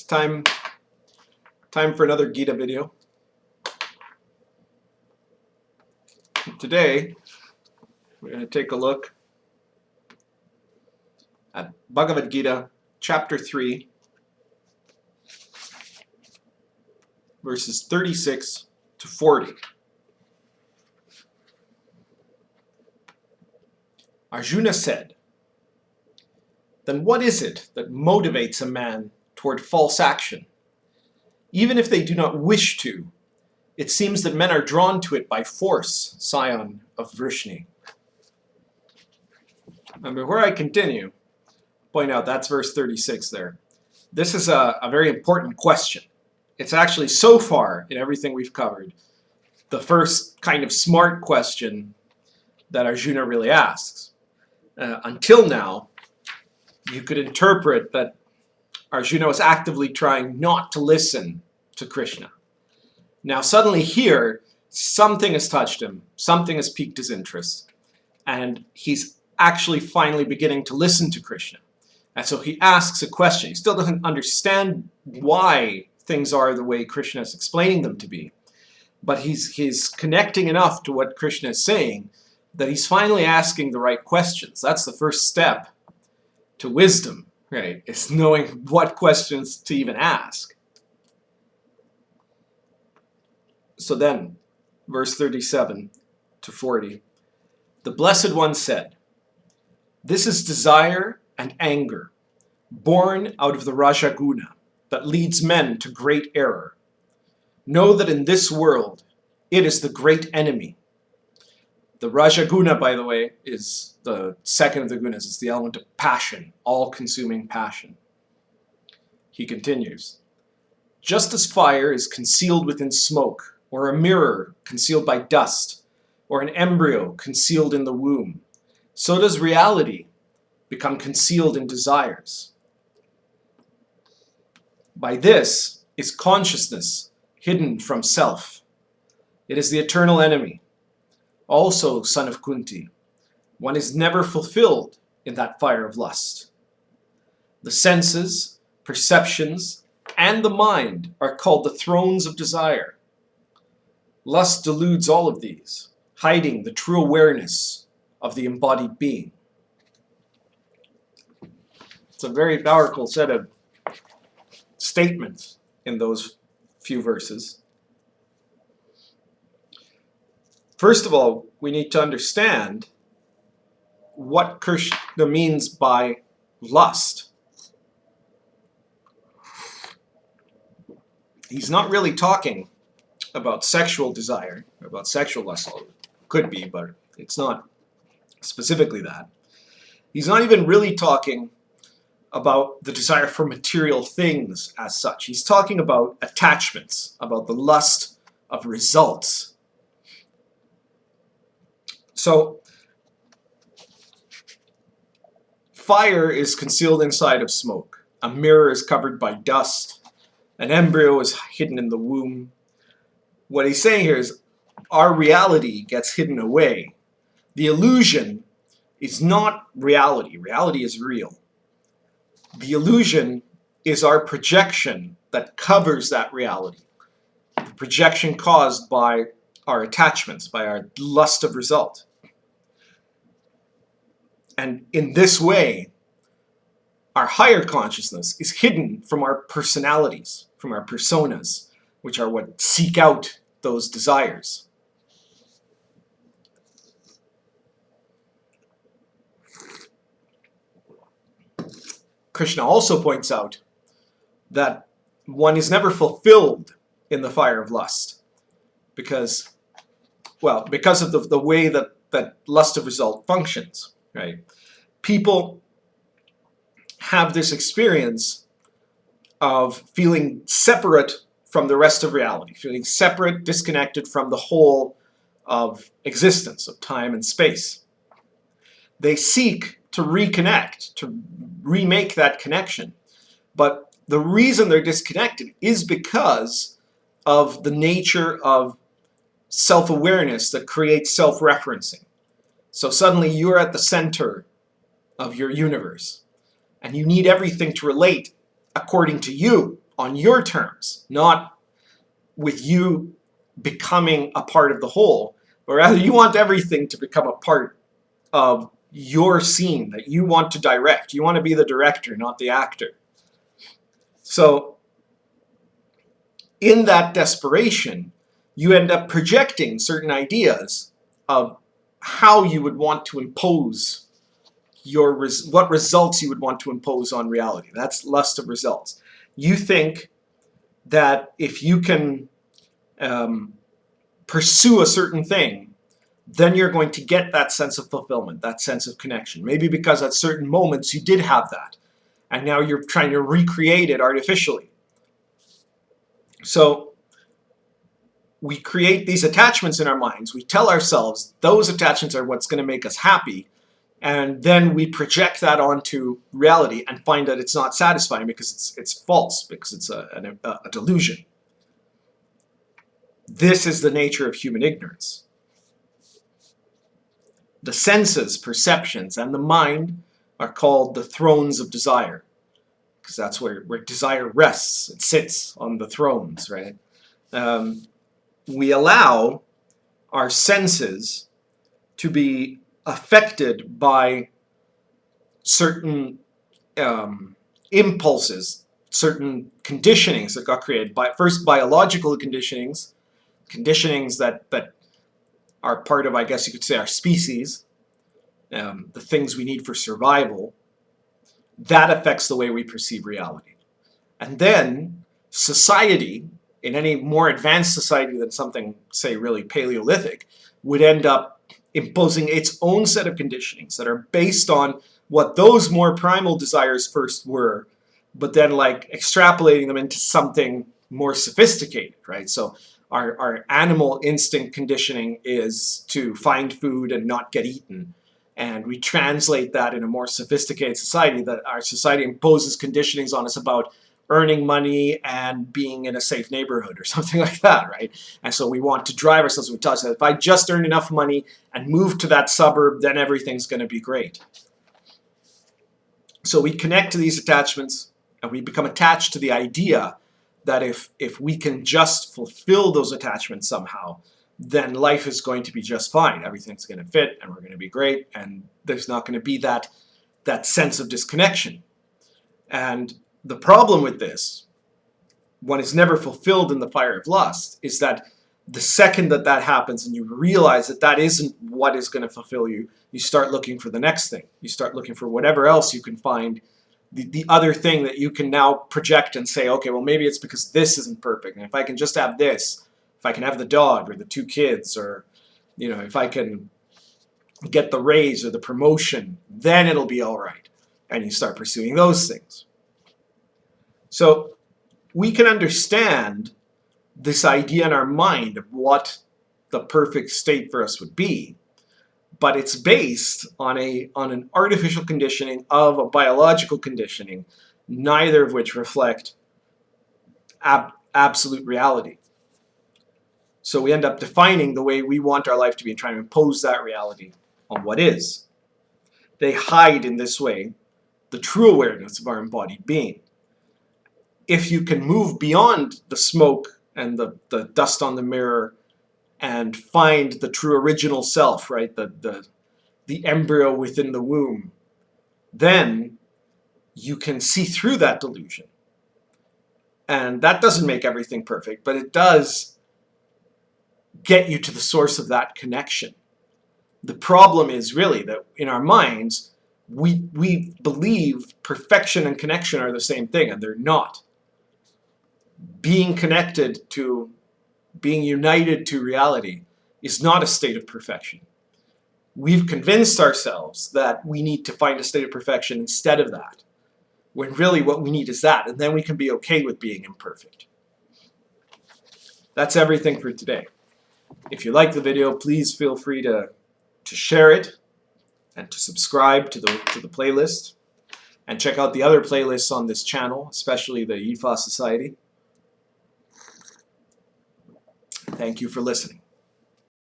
It's time for another Gita video. Today, we're going to take a look at Bhagavad Gita Chapter 3, verses 36 to 40. Arjuna said, "Then what is it that motivates a man toward false action? Even if they do not wish to, it seems that men are drawn to it by force, scion of Vrishni." And before I continue, point out that's verse 36 there. This is a very important question. It's actually, so far in everything we've covered, the first kind of smart question that Arjuna really asks. Until now, you could interpret that Arjuna was actively trying not to listen to Krishna. Now suddenly here, something has touched him, something has piqued his interest, and he's actually finally beginning to listen to Krishna. And so he asks a question. He still doesn't understand why things are the way Krishna is explaining them to be, but he's connecting enough to what Krishna is saying that he's finally asking the right questions. That's the first step to wisdom, right? Is knowing what questions to even ask. So then, verse 37 to 40, the Blessed One said, "This is desire and anger, born out of the Rajaguna, that leads men to great error. Know that in this world, it is the great enemy." The Rajaguna, by the way, is the second of the gunas. It's the element of passion, all-consuming passion. He continues, "Just as fire is concealed within smoke, or a mirror concealed by dust, or an embryo concealed in the womb, so does reality become concealed in desires. By this is consciousness hidden from self. It is the eternal enemy. Also, son of Kunti, one is never fulfilled in that fire of lust. The senses, perceptions, and the mind are called the thrones of desire. Lust deludes all of these, hiding the true awareness of the embodied being." It's a very powerful set of statements in those few verses. First of all, we need to understand what Krishna means by lust. He's not really talking about sexual desire, about sexual lust. Could be, but it's not specifically that. He's not even really talking about the desire for material things as such. He's talking about attachments, about the lust of results. So, fire is concealed inside of smoke. A mirror is covered by dust. An embryo is hidden in the womb. What he's saying here is our reality gets hidden away. The illusion is not reality. Reality is real. The illusion is our projection that covers that reality. The projection caused by our attachments, by our lust of result. And in this way, our higher consciousness is hidden from our personalities, from our personas, which are what seek out those desires. Krishna also points out that one is never fulfilled in the fire of lust because of the way that lust of result functions, right? People have this experience of feeling separate from the rest of reality, feeling separate, disconnected from the whole of existence, of time and space. They seek to reconnect, to remake that connection. But the reason they're disconnected is because of the nature of self-awareness that creates self-referencing. So suddenly you're at the center of your universe, and you need everything to relate according to you, on your terms, not with you becoming a part of the whole, but rather you want everything to become a part of your scene that you want to direct. You want to be the director, not the actor. So in that desperation, you end up projecting certain ideas of how you would want to impose what results you would want to impose on reality. That's lust of results. You think that if you can pursue a certain thing, then you're going to get that sense of fulfillment, that sense of connection. Maybe because at certain moments you did have that, and now you're trying to recreate it artificially. So we create these attachments in our minds. We tell ourselves those attachments are what's going to make us happy, and then we project that onto reality and find that it's not satisfying because it's false, because it's a delusion. This is the nature of human ignorance. The senses, perceptions, and the mind are called the thrones of desire, because that's where desire rests. It sits on the thrones, right? We allow our senses to be affected by certain impulses, certain conditionings that got created by first biological conditionings that are part of, I guess you could say, our species, the things we need for survival. That affects the way we perceive reality. And then society, in any more advanced society than something, say, really Paleolithic, would end up imposing its own set of conditionings that are based on what those more primal desires first were, but then like extrapolating them into something more sophisticated, right? So our animal instinct conditioning is to find food and not get eaten. And we translate that in a more sophisticated society, that our society imposes conditionings on us about earning money and being in a safe neighborhood or something like that, right? And so we want to drive ourselves. We tell ourselves, if I just earn enough money and move to that suburb, then everything's going to be great. So we connect to these attachments and we become attached to the idea that if we can just fulfill those attachments somehow, then life is going to be just fine. Everything's going to fit and we're going to be great, and there's not going to be that sense of disconnection. And the problem with this, one is never fulfilled in the fire of lust, is that the second that happens and you realize that isn't what is going to fulfill you, you start looking for the next thing. You start looking for whatever else you can find, the other thing that you can now project and say, okay, well, maybe it's because this isn't perfect. And if I can just have this, if I can have the dog or the 2 kids, or, if I can get the raise or the promotion, then it'll be all right. And you start pursuing those things. So we can understand this idea in our mind of what the perfect state for us would be, but it's based on an artificial conditioning of a biological conditioning, neither of which reflect absolute reality. So we end up defining the way we want our life to be and trying to impose that reality on what is. They hide in this way the true awareness of our embodied being. If you can move beyond the smoke and the dust on the mirror and find the true original self, right, the embryo within the womb, then you can see through that delusion. And that doesn't make everything perfect, but it does get you to the source of that connection. The problem is really that in our minds, we believe perfection and connection are the same thing, and they're not. Being connected to, being united to reality is not a state of perfection. We've convinced ourselves that we need to find a state of perfection instead of that, when really what we need is that, and then we can be okay with being imperfect. That's everything for today. If you like the video, please feel free to share it and to subscribe to the playlist, and check out the other playlists on this channel, especially the Yifa Society. Thank you for listening.